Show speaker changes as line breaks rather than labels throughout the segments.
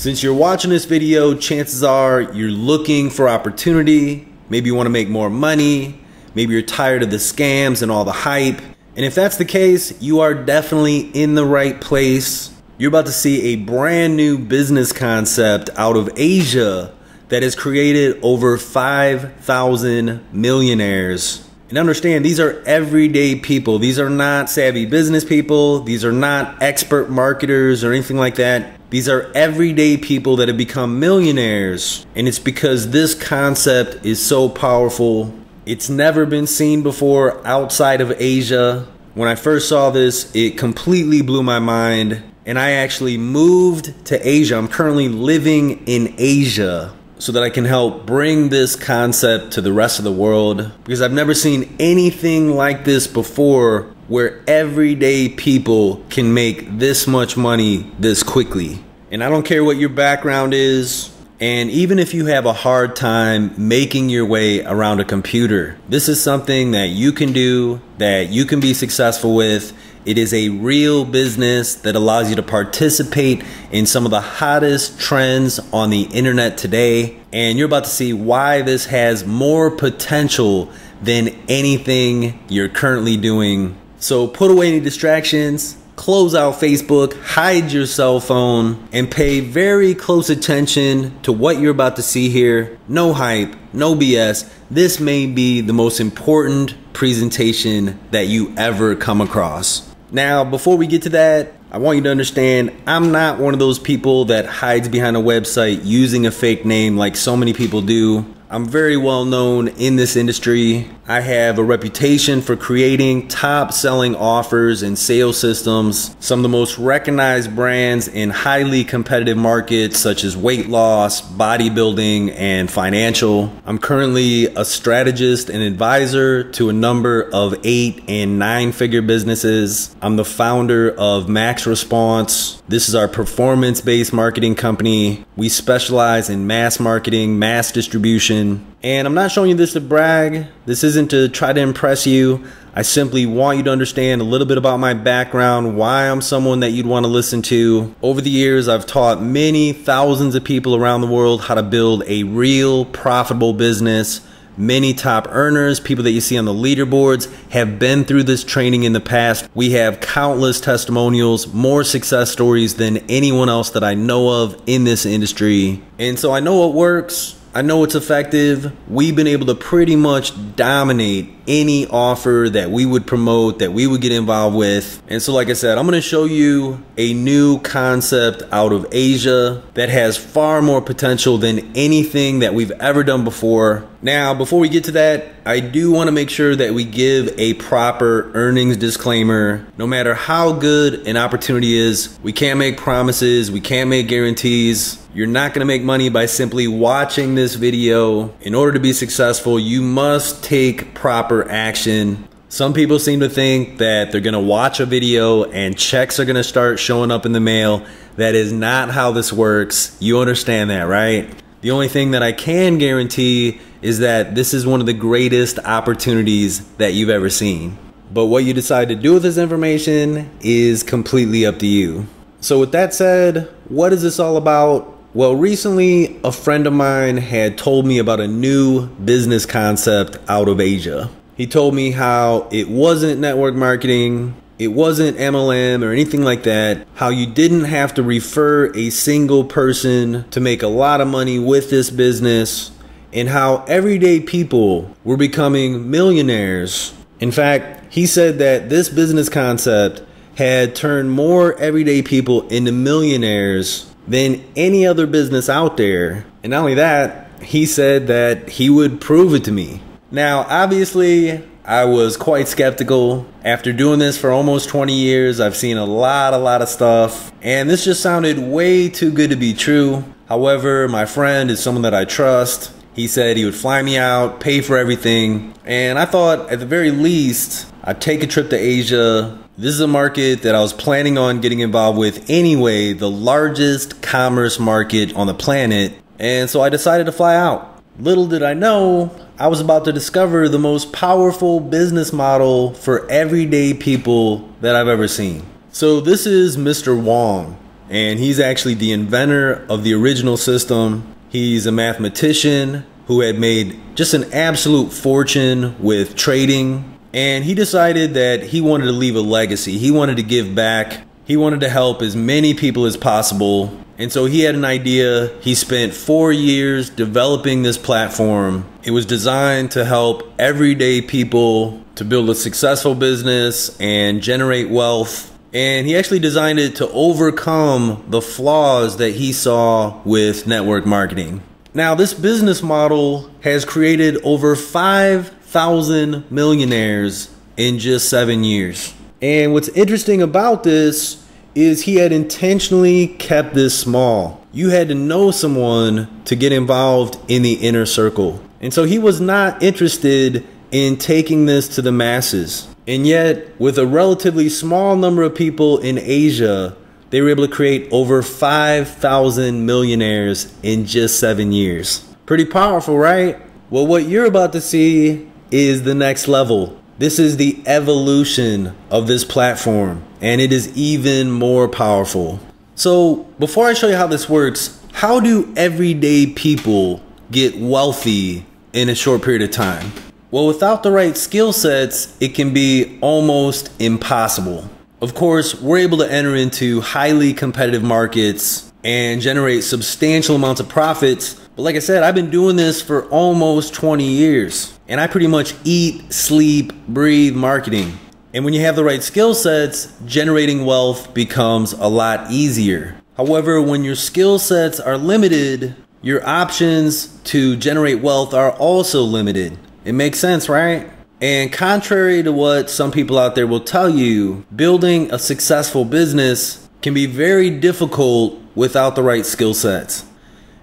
Since you're watching this video, chances are you're looking for opportunity. Maybe you want to make more money. Maybe you're tired of the scams and all the hype. And if that's the case, you are definitely in the right place. You're about to see a brand new business concept out of Asia that has created over 5,000 millionaires. And understand, these are everyday people. These are not savvy business people. These are not expert marketers or anything like that. These are everyday people that have become millionaires. And it's because this concept is so powerful. It's never been seen before outside of Asia. When I first saw this, it completely blew my mind. And I actually moved to Asia. I'm currently living in Asia so that I can help bring this concept to the rest of the world, because I've never seen anything like this before where everyday people can make this much money this quickly. And I don't care what your background is, and even if you have a hard time making your way around a computer, this is something that you can do, that you can be successful with. It is a real business that allows you to participate in some of the hottest trends on the internet today. And you're about to see why this has more potential than anything you're currently doing. So put away any distractions, close out Facebook, hide your cell phone, and pay very close attention to what you're about to see here. No hype, no BS. This may be the most important presentation that you ever come across. Now, before we get to that, I want you to understand, I'm not one of those people that hides behind a website using a fake name like so many people do. I'm very well known in this industry. I have a reputation for creating top-selling offers and sales systems. Some of the most recognized brands in highly competitive markets such as weight loss, bodybuilding, and financial. I'm currently a strategist and advisor to a number of 8- and 9-figure businesses. I'm the founder of Max Response. This is our performance-based marketing company. We specialize in mass marketing, mass distribution. And I'm not showing you this to brag. This isn't to try to impress you. I simply want you to understand a little bit about my background, why I'm someone that you'd want to listen to. Over the years, I've taught many thousands of people around the world how to build a real profitable business. Many top earners, people that you see on the leaderboards, have been through this training in the past. We have countless testimonials, more success stories than anyone else that I know of in this industry. And so I know what works. I know it's effective. We've been able to pretty much dominate any offer that we would promote, that we would get involved with. And so like I said, I'm going to show you a new concept out of Asia that has far more potential than anything that we've ever done before. Now, before we get to that, I do want to make sure that we give a proper earnings disclaimer. No matter how good an opportunity is, we can't make promises, we can't make guarantees. You're not going to make money by simply watching this video. In order to be successful, you must take proper action. Some people seem to think that they're going to watch a video and checks are going to start showing up in the mail. That is not how this works. You understand that, right? The only thing that I can guarantee is that this is one of the greatest opportunities that you've ever seen. But what you decide to do with this information is completely up to you. So with that said, what is this all about? Well, recently a friend of mine had told me about a new business concept out of Asia. He told me how it wasn't network marketing, it wasn't MLM or anything like that, how you didn't have to refer a single person to make a lot of money with this business, and how everyday people were becoming millionaires. In fact, he said that this business concept had turned more everyday people into millionaires than any other business out there. And not only that, he said that he would prove it to me. Now, obviously, I was quite skeptical. After doing this for almost 20 years, I've seen a lot of stuff, and this just sounded way too good to be true. However, my friend is someone that I trust. He said he would fly me out, pay for everything, and I thought at the very least, I'd take a trip to Asia. This is a market that I was planning on getting involved with anyway, the largest commerce market on the planet, and so I decided to fly out. Little did I know, I was about to discover the most powerful business model for everyday people that I've ever seen. So this is Mr. Wong, and he's actually the inventor of the original system. He's a mathematician who had made just an absolute fortune with trading, and he decided that he wanted to leave a legacy. He wanted to give back. He wanted to help as many people as possible. And so he had an idea. He spent 4 years developing this platform. It was designed to help everyday people to build a successful business and generate wealth. And he actually designed it to overcome the flaws that he saw with network marketing. Now, this business model has created over 5,000 millionaires in just 7 years. And what's interesting about this is he had intentionally kept this small. You had to know someone to get involved in the inner circle. And so he was not interested in taking this to the masses. And yet, with a relatively small number of people in Asia, they were able to create over 5,000 millionaires in just 7 years. Pretty powerful, right? Well, what you're about to see is the next level. This is the evolution of this platform, and it is even more powerful. So before I show you how this works, how do everyday people get wealthy in a short period of time? Well, without the right skill sets, it can be almost impossible. Of course, we're able to enter into highly competitive markets and generate substantial amounts of profits. But like I said, I've been doing this for almost 20 years. And I pretty much eat, sleep, breathe marketing. And when you have the right skill sets, generating wealth becomes a lot easier. However, when your skill sets are limited, your options to generate wealth are also limited. It makes sense, right? And contrary to what some people out there will tell you, building a successful business can be very difficult without the right skill sets.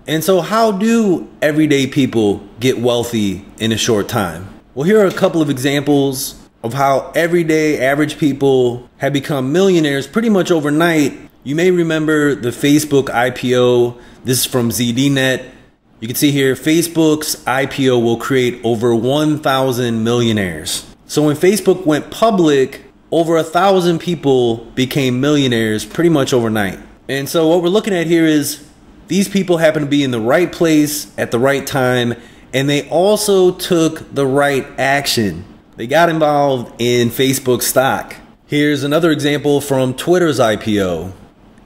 And so how do everyday people get wealthy in a short time? Well, here are a couple of examples of how everyday average people have become millionaires pretty much overnight. You may remember the Facebook IPO. This is from ZDNet. You can see here, Facebook's IPO will create over 1,000 millionaires. So when Facebook went public, over 1,000 people became millionaires pretty much overnight. And so what we're looking at here is these people happen to be in the right place at the right time, and they also took the right action. They got involved in Facebook stock. Here's another example from Twitter's IPO.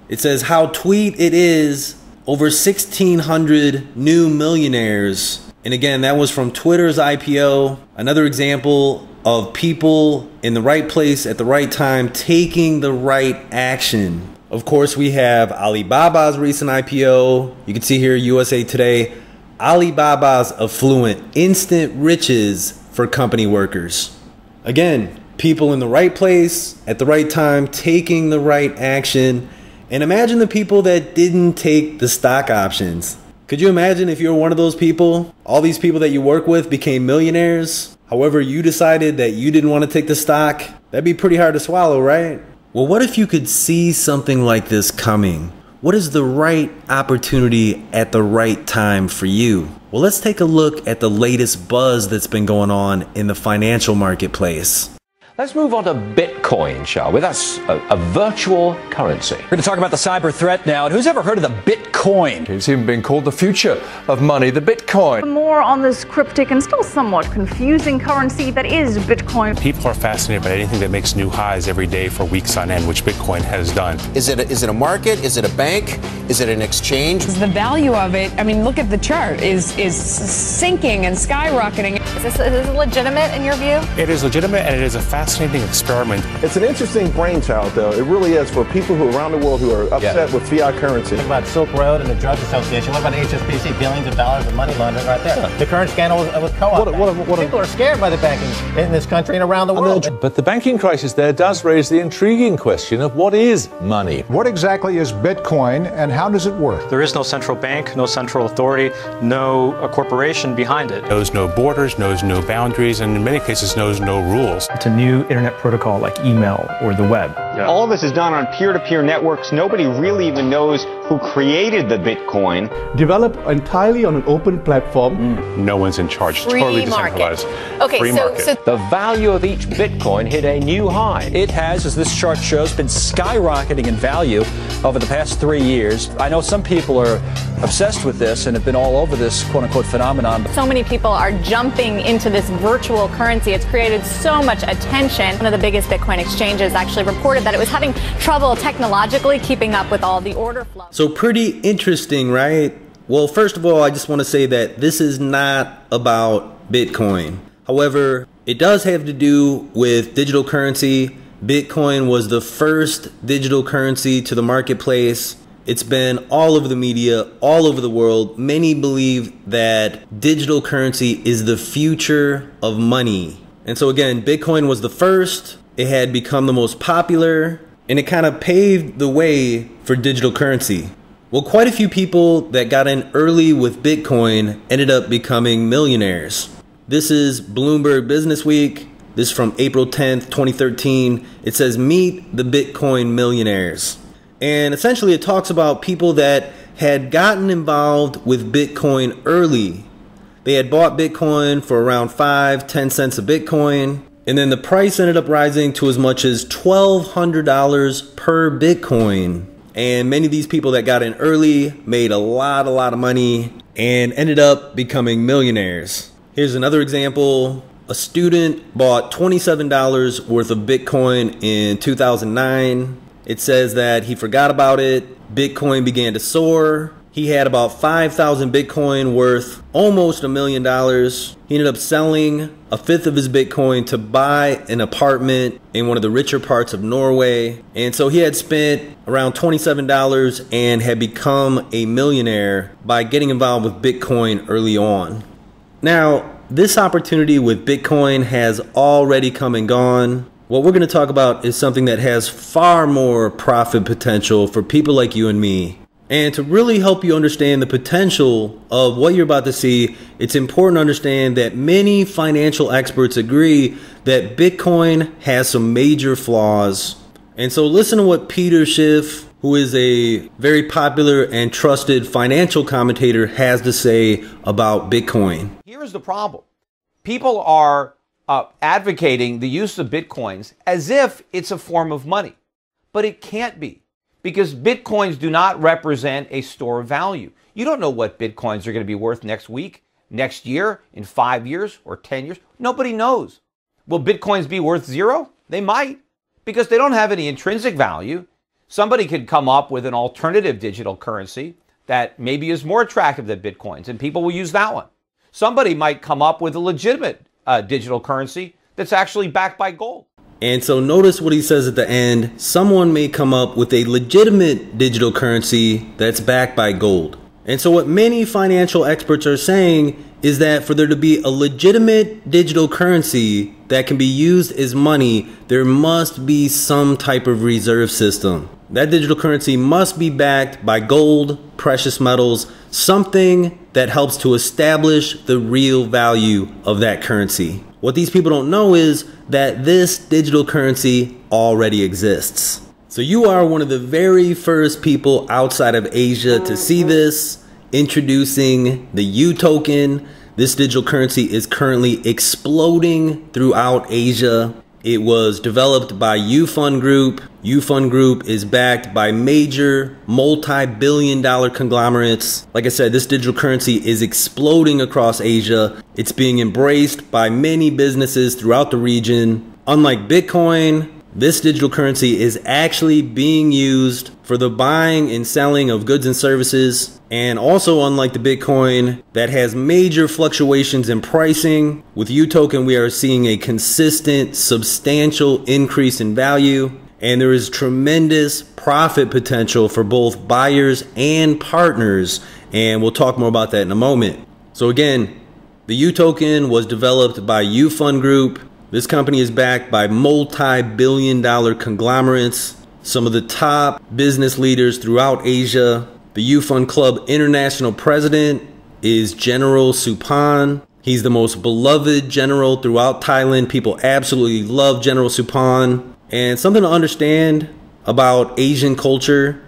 It says how tweet it is, over 1,600 new millionaires. And again, that was from Twitter's IPO. Another example of people in the right place at the right time taking the right action. Of course, we have Alibaba's recent IPO. You can see here, USA Today, Alibaba's affluent, instant riches for company workers. Again, people in the right place at the right time, taking the right action. And imagine the people that didn't take the stock options. Could you imagine if you're one of those people? All these people that you work with became millionaires. However, you decided that you didn't want to take the stock. That'd be pretty hard to swallow, right? Well, what if you could see something like this coming? What is the right opportunity at the right time for you? Well, let's take a look at the latest buzz that's been going on in the financial marketplace.
Let's move on to Bitcoin, shall we? That's a virtual currency.
We're going to talk about the cyber threat now. And who's ever heard of the Bitcoin?
It's even been called the future of money, the Bitcoin.
More on this cryptic and still somewhat confusing currency that is Bitcoin.
People are fascinated by anything that makes new highs every day for weeks on end, which Bitcoin has done.
Is it a market? Is it a bank? Is it an exchange?
The value of it, I mean, look at the chart, is sinking and skyrocketing.
Is this legitimate in your view?
It is legitimate, and it is a fascinating experiment.
It's an interesting brainchild, though. It really is for people who around the world who are upset with fiat currency.
What about Silk Road and the Drug Association? What about HSBC? Billions of dollars of money laundering right there. Yeah. The current scandal with co-op. People are scared by the banking in this country and around the world.
But the banking crisis there does raise the intriguing question of what is money?
What exactly is Bitcoin and how does it work?
There is no central bank, no central authority, no corporation behind it.
Knows no borders, knows no boundaries, and in many cases knows no rules.
It's a new internet protocol like email or the web. All of this is done on peer-to-peer networks. Nobody really even knows who created the Bitcoin.
Developed entirely on an open platform.
No one's in charge. Totally decentralized.
Okay,
Free market.
The value of each Bitcoin hit a new high.
It has, as this chart shows, been skyrocketing in value over the past 3 years. I know some people are obsessed with this and have been all over this quote-unquote phenomenon.
So many people are jumping into this virtual currency. It's created so much attention. One of the biggest Bitcoin exchanges actually reported that it was having trouble technologically keeping up with all the order flow.
So pretty interesting, right? Well, first of all, I just want to say that this is not about Bitcoin. However, it does have to do with digital currency. Bitcoin was the first digital currency to the marketplace. It's been all over the media, all over the world. Many believe that digital currency is the future of money. And so again, Bitcoin was the first. It had become the most popular, and it kind of paved the way for digital currency. Well, quite a few people that got in early with Bitcoin ended up becoming millionaires. This is Bloomberg Business Week. This is from April 10th, 2013. It says, meet the Bitcoin millionaires. And essentially it talks about people that had gotten involved with Bitcoin early. They had bought Bitcoin for around 5-10 cents a Bitcoin. And then the price ended up rising to as much as $1,200 per Bitcoin. And many of these people that got in early made a lot of money and ended up becoming millionaires. Here's another example. A student bought $27 worth of Bitcoin in 2009. It says that he forgot about it. Bitcoin began to soar. He had about 5,000 Bitcoin worth almost $1 million. He ended up selling a fifth of his Bitcoin to buy an apartment in one of the richer parts of Norway. And so he had spent around $27 and had become a millionaire by getting involved with Bitcoin early on. Now, this opportunity with Bitcoin has already come and gone. What we're going to talk about is something that has far more profit potential for people like you and me. And to really help you understand the potential of what you're about to see, it's important to understand that many financial experts agree that Bitcoin has some major flaws. And so listen to what Peter Schiff, who is a very popular and trusted financial commentator, has to say about Bitcoin.
Here's the problem. People are advocating the use of Bitcoins as if it's a form of money. But it can't be, because Bitcoins do not represent a store of value. You don't know what Bitcoins are going to be worth next week, next year, in 5 years, or 10 years. Nobody knows. Will Bitcoins be worth zero? They might, because they don't have any intrinsic value. Somebody could come up with an alternative digital currency that maybe is more attractive than Bitcoins, and people will use that one. Somebody might come up with a legitimate digital currency that's actually backed by gold.
And so notice what he says at the end. Someone may come up with a legitimate digital currency that's backed by gold. And so what many financial experts are saying is that for there to be a legitimate digital currency that can be used as money, there must be some type of reserve system. That digital currency must be backed by gold, precious metals, something that helps to establish the real value of that currency. What these people don't know is that this digital currency already exists. So you are one of the very first people outside of Asia to see this. Introducing the UToken. This digital currency is currently exploding throughout Asia. It was developed by UFUN Group. UFUN Group is backed by major multi-billion-dollar conglomerates. Like I said, this digital currency is exploding across Asia. It's being embraced by many businesses throughout the region. Unlike Bitcoin, this digital currency is actually being used for the buying and selling of goods and services. And also, unlike the Bitcoin that has major fluctuations in pricing, with UToken we are seeing a consistent, substantial increase in value. And there is tremendous profit potential for both buyers and partners. And we'll talk more about that in a moment. So again, the UToken was developed by UFUN Group. This company is backed by multi-billion-dollar conglomerates, some of the top business leaders throughout Asia. The UFUN Club International President is General Supan. He's the most beloved general throughout Thailand. People absolutely love General Supan. And something to understand about Asian culture,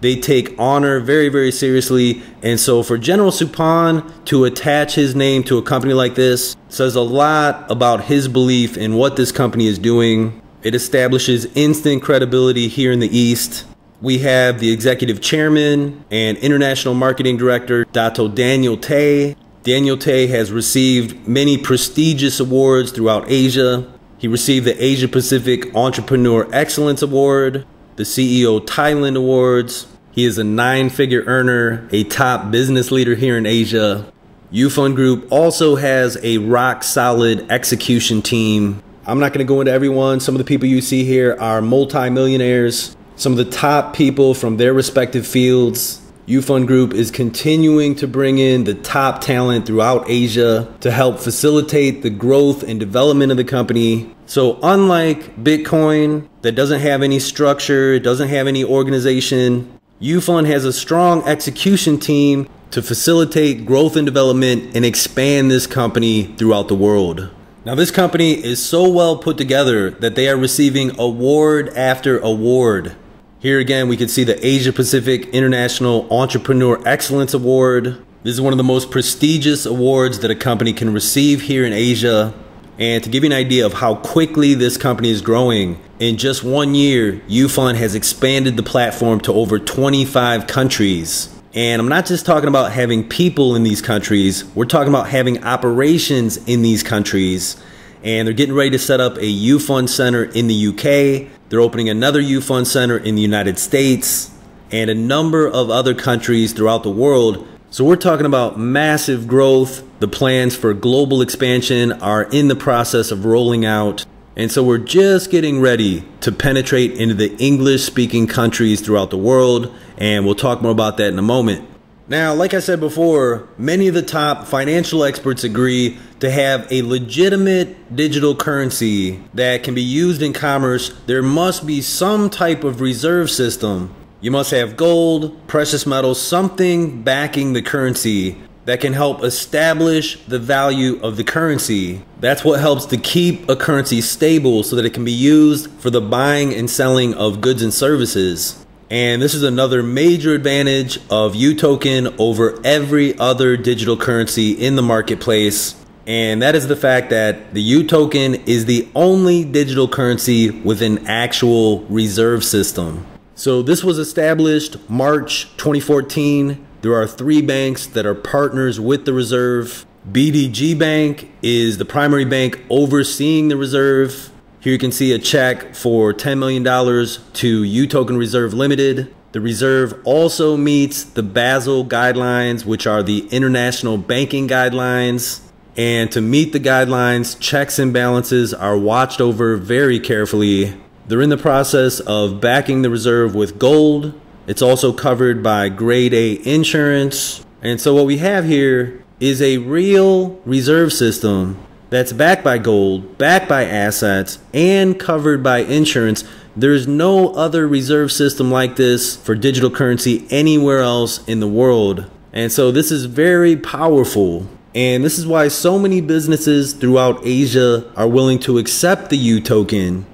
they take honor very, very seriously. And so for General Suppan to attach his name to a company like this says a lot about his belief in what this company is doing. It establishes instant credibility here in the East. We have the executive chairman and international marketing director, Dr. Daniel Tay. Daniel Tay has received many prestigious awards throughout Asia. He received the Asia Pacific Entrepreneur Excellence Award, the CEO Thailand Awards. He is a 9-figure earner, a top business leader here in Asia. UFUN Group also has a rock-solid execution team. I'm not going to go into everyone. Some of the people you see here are multi-millionaires, some of the top people from their respective fields. UFUN Group is continuing to bring in the top talent throughout Asia to help facilitate the growth and development of the company. So unlike Bitcoin, that doesn't have any structure, it doesn't have any organization, UFUN has a strong execution team to facilitate growth and development and expand this company throughout the world. Now, this company is so well put together that they are receiving award after award. Here again, we can see the Asia Pacific International Entrepreneur Excellence Award. This is one of the most prestigious awards that a company can receive here in Asia. And to give you an idea of how quickly this company is growing, in just 1 year, UFUN has expanded the platform to over 25 countries. And I'm not just talking about having people in these countries, we're talking about having operations in these countries. And they're getting ready to set up a UFUN center in the UK. They're opening another UFUN center in the United States and a number of other countries throughout the world. So we're talking about massive growth. The plans for global expansion are in the process of rolling out. And so we're just getting ready to penetrate into the English-speaking countries throughout the world. And we'll talk more about that in a moment. Now, like I said before, many of the top financial experts agree to have a legitimate digital currency that can be used in commerce. There must be some type of reserve system. You must have gold, precious metals, something backing the currency that can help establish the value of the currency. That's what helps to keep a currency stable so that it can be used for the buying and selling of goods and services. And this is another major advantage of UToken over every other digital currency in the marketplace. And that is the fact that the UToken is the only digital currency with an actual reserve system. So this was established March 2014. There are 3 banks that are partners with the reserve. BDG Bank is the primary bank overseeing the reserve. Here you can see a check for $10 million to UToken Reserve Limited. The reserve also meets the Basel guidelines, which are the international banking guidelines. And to meet the guidelines, checks and balances are watched over very carefully. They're in the process of backing the reserve with gold. It's also covered by grade A insurance. And so what we have here is a real reserve system that's backed by gold, backed by assets, and covered by insurance. There's no other reserve system like this for digital currency anywhere else in the world. And so this is very powerful. And this is why so many businesses throughout Asia are willing to accept the UToken,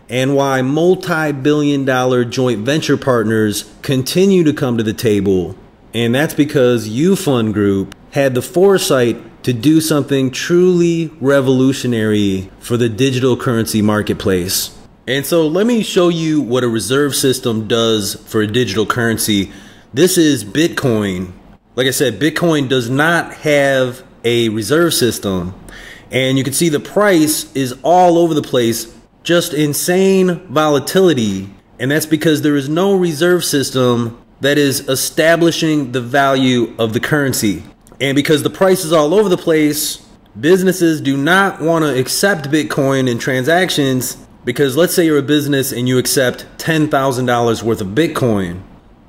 and why multi-billion-dollar joint venture partners continue to come to the table. And that's because UFUN Group had the foresight to do something truly revolutionary for the digital currency marketplace. And so let me show you what a reserve system does for a digital currency. This is Bitcoin. Like I said, Bitcoin does not have a reserve system. And you can see the price is all over the place, just insane volatility. And that's because there is no reserve system that is establishing the value of the currency. And because the price is all over the place, businesses do not want to accept Bitcoin in transactions, because let's say you're a business and you accept $10,000 worth of Bitcoin.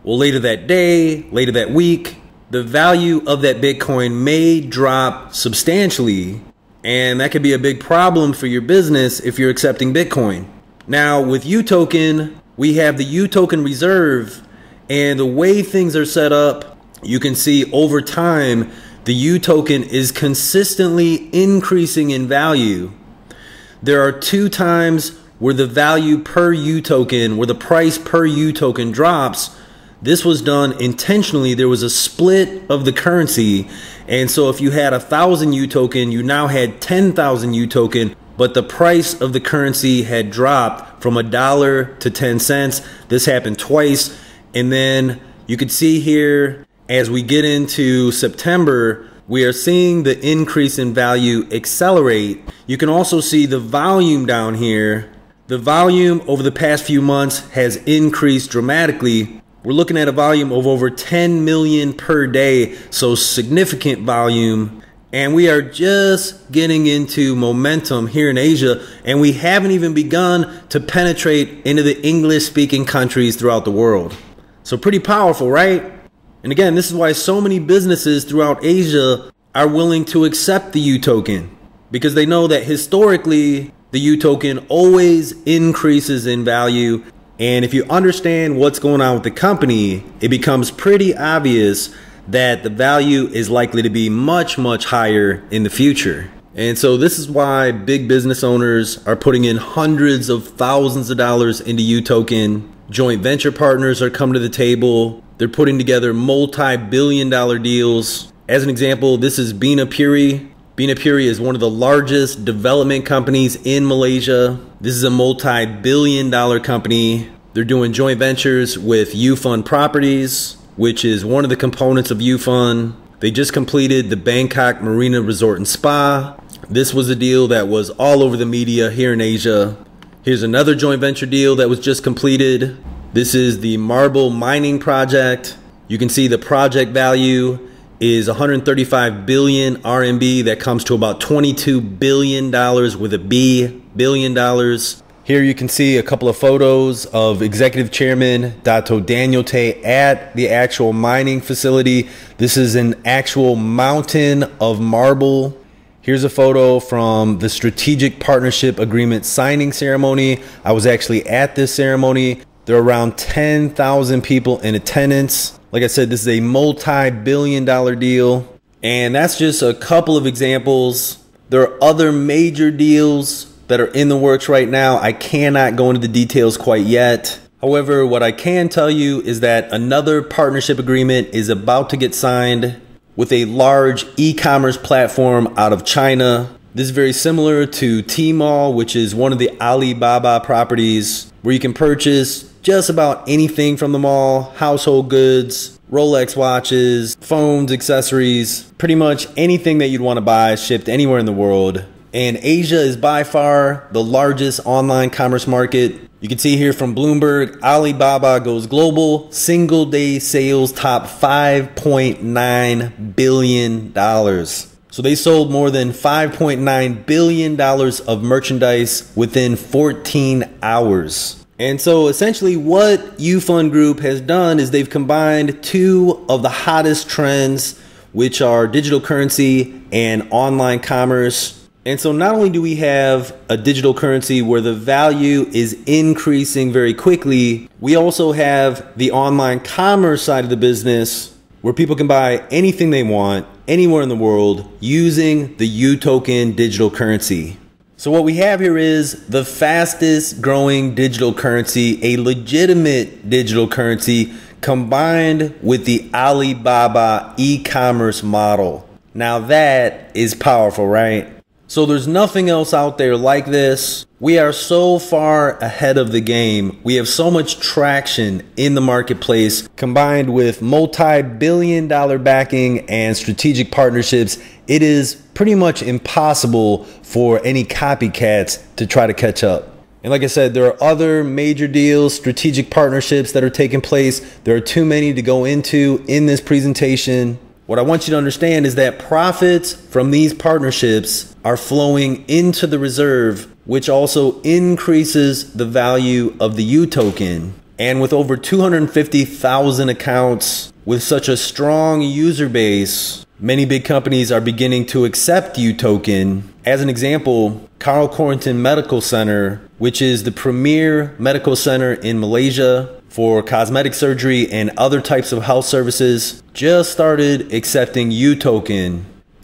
Well, later that day, later that week, the value of that Bitcoin may drop substantially. And that could be a big problem for your business if you're accepting Bitcoin. Now, with UToken, we have the UToken Reserve. And the way things are set up, you can see over time, the UToken is consistently increasing in value. There are 2 times where the value per UToken, where the price per UToken drops, this was done intentionally. There was a split of the currency. And so if you had 1,000 UToken, you now had 10,000 UToken, but the price of the currency had dropped from $1 to 10 cents. This happened twice. And then you could see here, as we get into September, we are seeing the increase in value accelerate. You can also see the volume down here. The volume over the past few months has increased dramatically. We're looking at a volume of over 10 million per day, so significant volume. And we are just getting into momentum here in Asia, and we haven't even begun to penetrate into the English-speaking countries throughout the world. So pretty powerful, right? And again, this is why so many businesses throughout Asia are willing to accept the UToken, because they know that historically the UToken always increases in value. And if you understand what's going on with the company, it becomes pretty obvious that the value is likely to be much, much higher in the future. And so this is why big business owners are putting in hundreds of thousands of dollars into UToken. Joint venture partners are coming to the table. They're putting together multi-billion-dollar deals. As an example, this is Bina Puri. Bina Puri is one of the largest development companies in Malaysia. This is a multi-billion-dollar company. They're doing joint ventures with UFUN Properties, which is one of the components of UFUN. They just completed the Bangkok Marina Resort and Spa. This was a deal that was all over the media here in Asia. Here's another joint venture deal that was just completed. This is the Marble Mining Project. You can see the project value is 135 billion RMB. That comes to about $22 billion with a B, billion dollars. Here you can see a couple of photos of Executive Chairman Dato Daniel Tay at the actual mining facility. This is an actual mountain of marble. Here's a photo from the Strategic Partnership Agreement signing ceremony. I was actually at this ceremony. There are around 10,000 people in attendance. Like I said, this is a multi-billion-dollar deal. And that's just a couple of examples. There are other major deals that are in the works right now. I cannot go into the details quite yet. However, what I can tell you is that another partnership agreement is about to get signed with a large e-commerce platform out of China. This is very similar to Tmall, which is one of the Alibaba properties where you can purchase just about anything from the mall: household goods, Rolex watches, phones, accessories, pretty much anything that you'd want to buy shipped anywhere in the world. And Asia is by far the largest online commerce market. You can see here from Bloomberg, Alibaba goes global. Single day sales top $5.9 billion. So they sold more than $5.9 billion of merchandise within 14 hours. And so essentially what UFUN Group has done is they've combined two of the hottest trends, which are digital currency and online commerce. And so not only do we have a digital currency where the value is increasing very quickly, we also have the online commerce side of the business where people can buy anything they want anywhere in the world using the UToken digital currency. So what we have here is the fastest growing digital currency, a legitimate digital currency combined with the Alibaba e-commerce model. Now that is powerful, right? So there's nothing else out there like this. We are so far ahead of the game. We have so much traction in the marketplace combined with multi-billion-dollar backing and strategic partnerships. It is pretty much impossible for any copycats to try to catch up. And like I said, there are other major deals, strategic partnerships that are taking place. There are too many to go into in this presentation. What I want you to understand is that profits from these partnerships are flowing into the reserve, which also increases the value of the UToken. And with over 250,000 accounts, with such a strong user base, many big companies are beginning to accept UToken. As an example, Carl Corrington Medical Center, which is the premier medical center in Malaysia for cosmetic surgery and other types of health services, just started accepting UToken.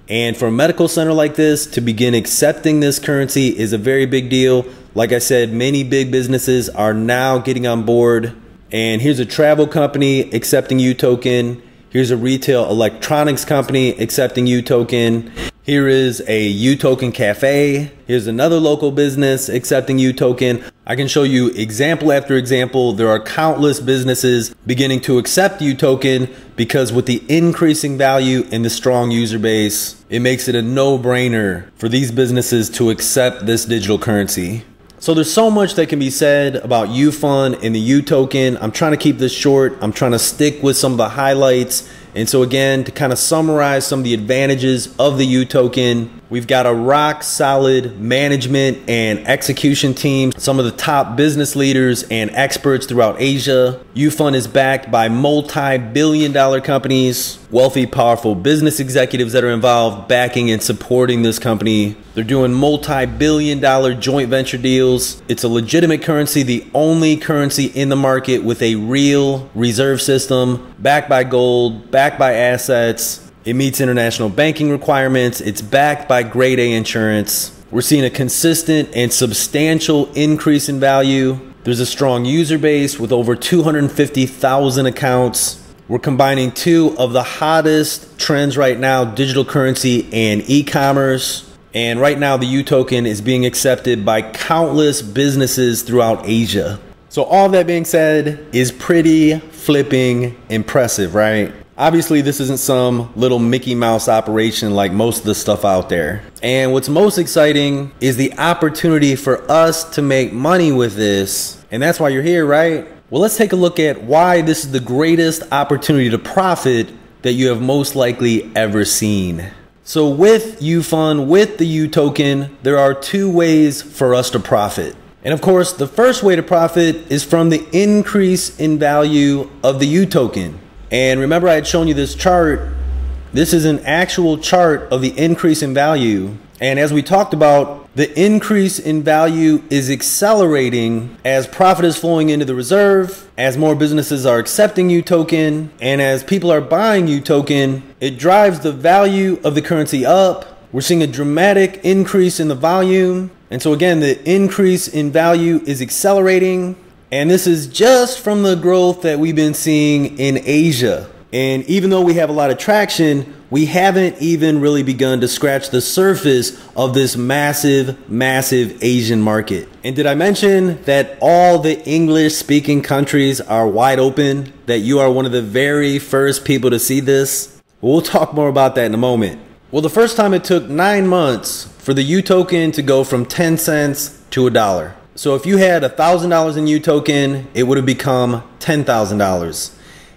And for a medical center like this to begin accepting this currency is a very big deal. Like I said, many big businesses are now getting on board. And here's a travel company accepting UToken. Here's a retail electronics company accepting UToken. Here is a UToken cafe. Here's another local business accepting UToken. I can show you example after example. There are countless businesses beginning to accept UToken because with the increasing value and the strong user base, it makes it a no-brainer for these businesses to accept this digital currency. So there's so much that can be said about UFUN and the UToken. I'm trying to keep this short. I'm trying to stick with some of the highlights. And so again, to kind of summarize some of the advantages of the UToken, we've got a rock solid management and execution team, some of the top business leaders and experts throughout Asia. UFUN is backed by multi-billion-dollar companies, wealthy, powerful business executives that are involved backing and supporting this company. They're doing multi-billion-dollar joint venture deals. It's a legitimate currency, the only currency in the market with a real reserve system, backed by gold, backed by assets. It meets international banking requirements. It's backed by grade A insurance. We're seeing a consistent and substantial increase in value. There's a strong user base with over 250,000 accounts. We're combining two of the hottest trends right now, digital currency and e-commerce. And right now the UToken is being accepted by countless businesses throughout Asia. So all that being said is pretty flipping impressive, right? Obviously, this isn't some little Mickey Mouse operation like most of the stuff out there. And what's most exciting is the opportunity for us to make money with this. And that's why you're here, right? Well, let's take a look at why this is the greatest opportunity to profit that you have most likely ever seen. So with UFUN, with the UToken, there are two ways for us to profit. And of course, the first way to profit is from the increase in value of the UToken. And remember I had shown you this chart. This is an actual chart of the increase in value. And as we talked about, the increase in value is accelerating as profit is flowing into the reserve, as more businesses are accepting UToken, and as people are buying UToken, it drives the value of the currency up. We're seeing a dramatic increase in the volume. And so again, the increase in value is accelerating. And this is just from the growth that we've been seeing in Asia. And even though we have a lot of traction, we haven't even really begun to scratch the surface of this massive, massive Asian market. And did I mention that all the English speaking countries are wide open? That you are one of the very first people to see this? We'll talk more about that in a moment. Well, the first time it took 9 months for the UToken to go from 10 cents to $1. So if you had $1,000 in UToken, it would have become $10,000.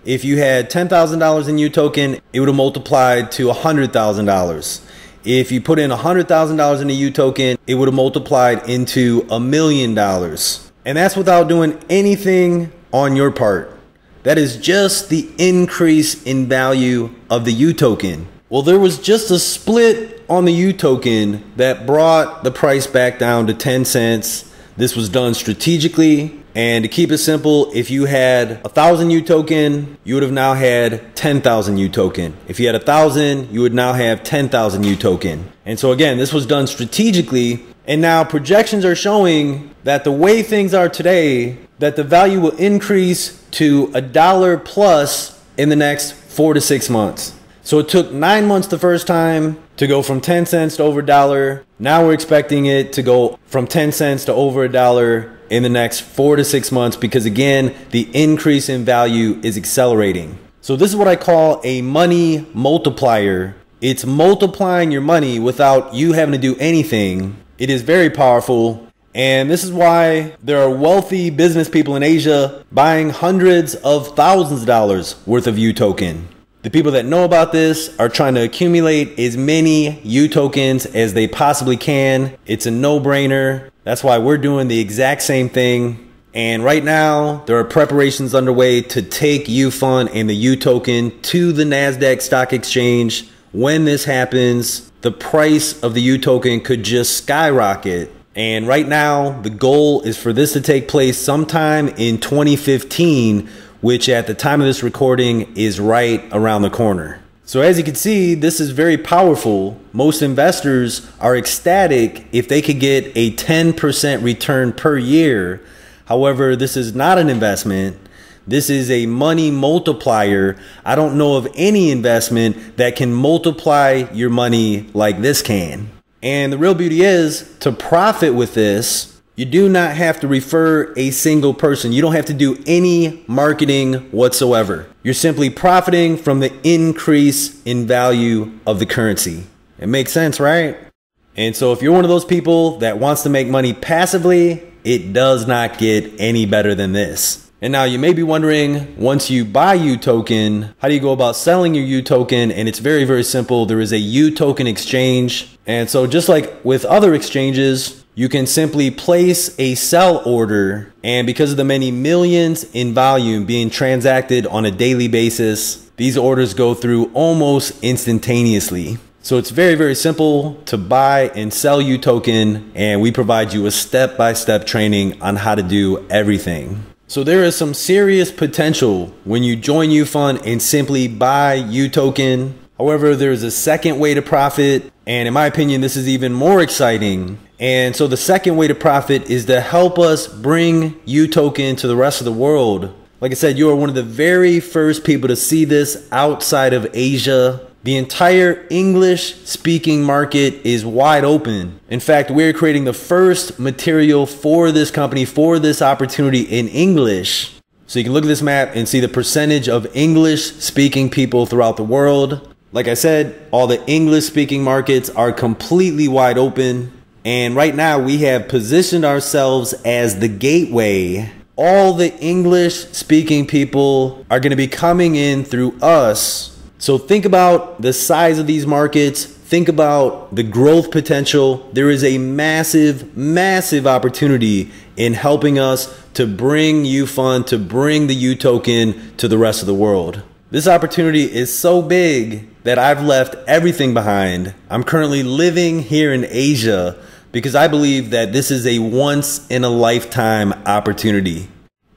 If you had $10,000 in UToken, it would have multiplied to $100,000. If you put in $100,000 in a UToken, it would have multiplied into $1 million. And that's without doing anything on your part. That is just the increase in value of the UToken. Well, there was just a split on the UToken that brought the price back down to 10 cents. This was done strategically. And to keep it simple, if you had 1,000 UToken, you would have now had 10,000 UToken. If you had 1,000, you would now have 10,000 UToken. And so again, this was done strategically. And now projections are showing that the way things are today, that the value will increase to $1 plus in the next 4 to 6 months. So it took 9 months the first time to go from 10 cents to over $1. Now we're expecting it to go from 10 cents to over $1 in the next 4 to 6 months because again, the increase in value is accelerating. So this is what I call a money multiplier. It's multiplying your money without you having to do anything. It is very powerful. And this is why there are wealthy business people in Asia buying hundreds of thousands of dollars worth of UToken. The people that know about this are trying to accumulate as many UTokens as they possibly can. It's a no-brainer. That's why we're doing the exact same thing. And right now, there are preparations underway to take UFUN and the UToken to the NASDAQ stock exchange. When this happens, the price of the UToken could just skyrocket. And right now, the goal is for this to take place sometime in 2015, which at the time of this recording is right around the corner. So as you can see, this is very powerful. Most investors are ecstatic if they could get a 10% return per year. However, this is not an investment. This is a money multiplier. I don't know of any investment that can multiply your money like this can. And the real beauty is, to profit with this, you do not have to refer a single person. You don't have to do any marketing whatsoever. You're simply profiting from the increase in value of the currency. It makes sense, right? And so if you're one of those people that wants to make money passively, it does not get any better than this. And now you may be wondering, once you buy UToken, how do you go about selling your UToken? And it's very, very simple. There is a UToken exchange. And so just like with other exchanges, you can simply place a sell order. And because of the many millions in volume being transacted on a daily basis, these orders go through almost instantaneously. So it's very, very simple to buy and sell UToken. And we provide you a step-by-step training on how to do everything. So there is some serious potential when you join UFUN and simply buy UToken. However, there's a second way to profit. And in my opinion, this is even more exciting. And so the second way to profit is to help us bring UToken to the rest of the world. Like I said, you are one of the very first people to see this outside of Asia. The entire English-speaking market is wide open. In fact, we're creating the first material for this company, for this opportunity in English. So you can look at this map and see the percentage of English-speaking people throughout the world. Like I said, all the English-speaking markets are completely wide open. And right now, we have positioned ourselves as the gateway. All the English-speaking people are going to be coming in through us. So think about the size of these markets. Think about the growth potential. There is a massive, massive opportunity in helping us to bring UFUN, to bring the UToken to the rest of the world. This opportunity is so big that I've left everything behind. I'm currently living here in Asia because I believe that this is a once in a lifetime opportunity.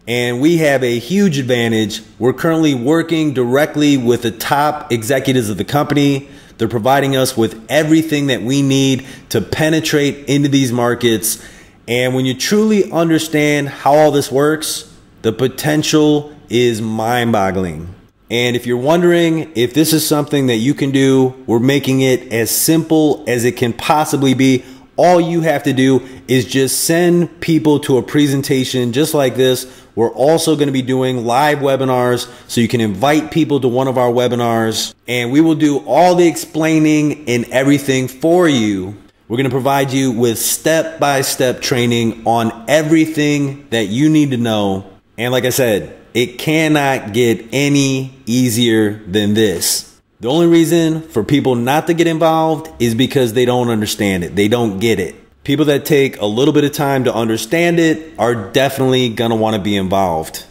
And we have a huge advantage. We're currently working directly with the top executives of the company. They're providing us with everything that we need to penetrate into these markets. And when you truly understand how all this works, the potential is mind-boggling. And if you're wondering if this is something that you can do, we're making it as simple as it can possibly be. All you have to do is just send people to a presentation just like this. We're also going to be doing live webinars, so you can invite people to one of our webinars, and we will do all the explaining and everything for you. We're going to provide you with step-by-step training on everything that you need to know. And like I said, it cannot get any easier than this. The only reason for people not to get involved is because they don't understand it. They don't get it. People that take a little bit of time to understand it are definitely going to want to be involved.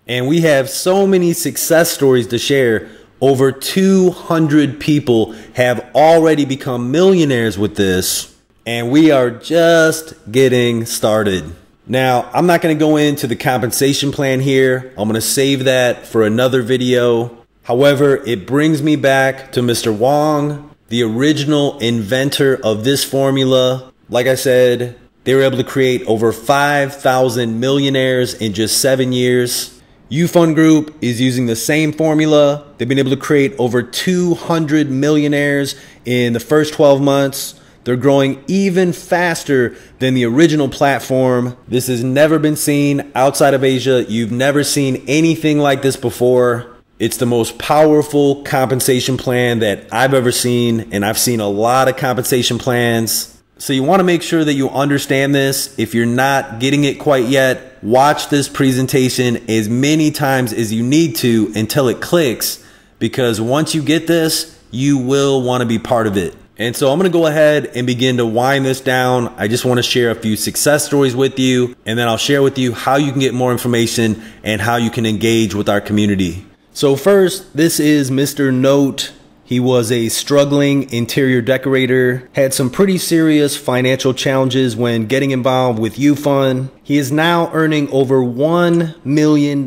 And we have so many success stories to share. Over 200 people have already become millionaires with this, and we are just getting started. Now, I'm not going to go into the compensation plan here. I'm going to save that for another video. However, it brings me back to Mr. Wong, the original inventor of this formula. Like I said, they were able to create over 5,000 millionaires in just 7 years. UFUN Group is using the same formula. They've been able to create over 200 millionaires in the first 12 months. They're growing even faster than the original platform. This has never been seen outside of Asia. You've never seen anything like this before. It's the most powerful compensation plan that I've ever seen, and I've seen a lot of compensation plans. So you want to make sure that you understand this. If you're not getting it quite yet, watch this presentation as many times as you need to until it clicks, because once you get this, you will want to be part of it. And so I'm going to go ahead and begin to wind this down. I just want to share a few success stories with you, and then I'll share with you how you can get more information and how you can engage with our community. So first, this is Mr. Note. He was a struggling interior decorator, had some pretty serious financial challenges when getting involved with UFUN. He is now earning over $1 million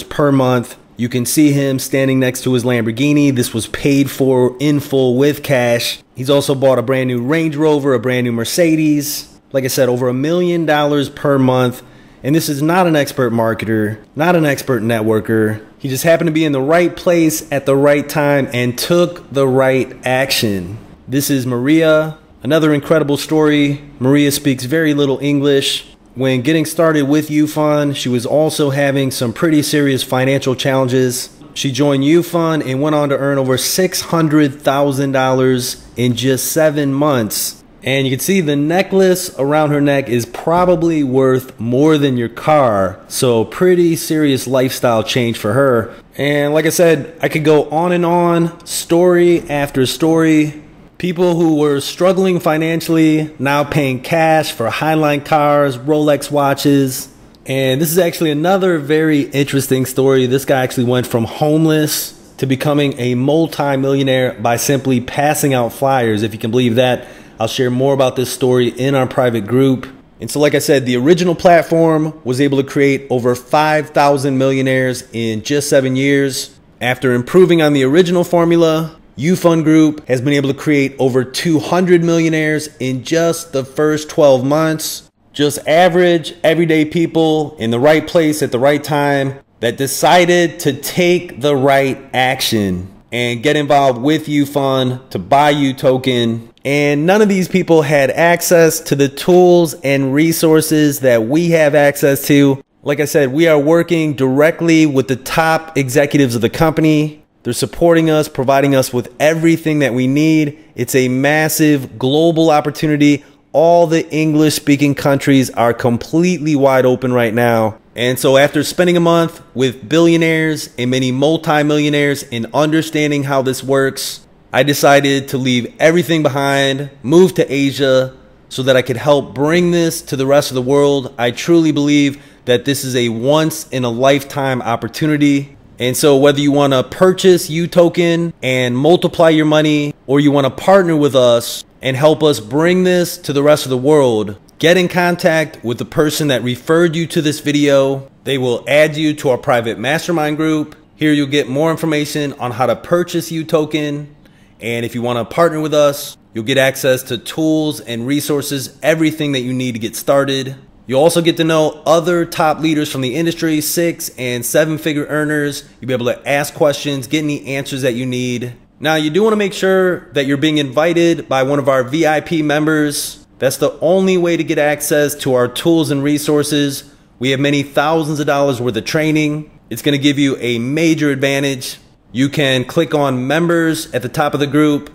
per month You can see him standing next to his Lamborghini. This was paid for in full with cash. He's also bought a brand new Range Rover, a brand new Mercedes. Like I said, over $1 million per month. And this is not an expert marketer, not an expert networker. He just happened to be in the right place at the right time and took the right action. This is Maria. Another incredible story. Maria speaks very little English. When getting started with UFUN, she was also having some pretty serious financial challenges. She joined UFUN and went on to earn over $600,000 in just 7 months. And you can see the necklace around her neck is probably worth more than your car. So pretty serious lifestyle change for her. And like I said, I could go on and on, story after story. People who were struggling financially, now paying cash for Highline cars, Rolex watches. And this is actually another very interesting story. This guy actually went from homeless to becoming a multi-millionaire by simply passing out flyers, if you can believe that. I'll share more about this story in our private group. And so like I said, the original platform was able to create over 5,000 millionaires in just 7 years. After improving on the original formula, UFUN Group has been able to create over 200 millionaires in just the first 12 months. Just average, everyday people in the right place at the right time that decided to take the right action and get involved with UFUN to buy UToken. And none of these people had access to the tools and resources that we have access to. Like I said, we are working directly with the top executives of the company. They're supporting us, providing us with everything that we need. It's a massive global opportunity. All the English speaking countries are completely wide open right now. And so after spending a month with billionaires and many multi-millionaires and understanding how this works, I decided to leave everything behind, move to Asia so that I could help bring this to the rest of the world. I truly believe that this is a once in a lifetime opportunity. And so whether you want to purchase UToken and multiply your money, or you want to partner with us and help us bring this to the rest of the world, get in contact with the person that referred you to this video. They will add you to our private mastermind group. Here you'll get more information on how to purchase UToken. And if you want to partner with us, you'll get access to tools and resources, everything that you need to get started. You'll also get to know other top leaders from the industry, 6- and 7-figure earners. You'll be able to ask questions, get any answers that you need. Now, you do want to make sure that you're being invited by one of our VIP members. That's the only way to get access to our tools and resources. We have many thousands of dollars worth of training. It's going to give you a major advantage. You can click on members at the top of the group,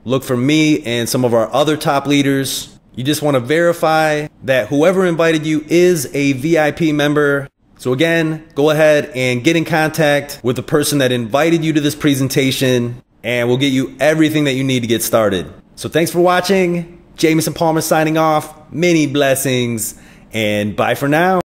look for me and some of our other top leaders. You just want to verify that whoever invited you is a VIP member. So again, go ahead and get in contact with the person that invited you to this presentation, and we'll get you everything that you need to get started. So thanks for watching. Jamison Palmer signing off. Many blessings, and bye for now.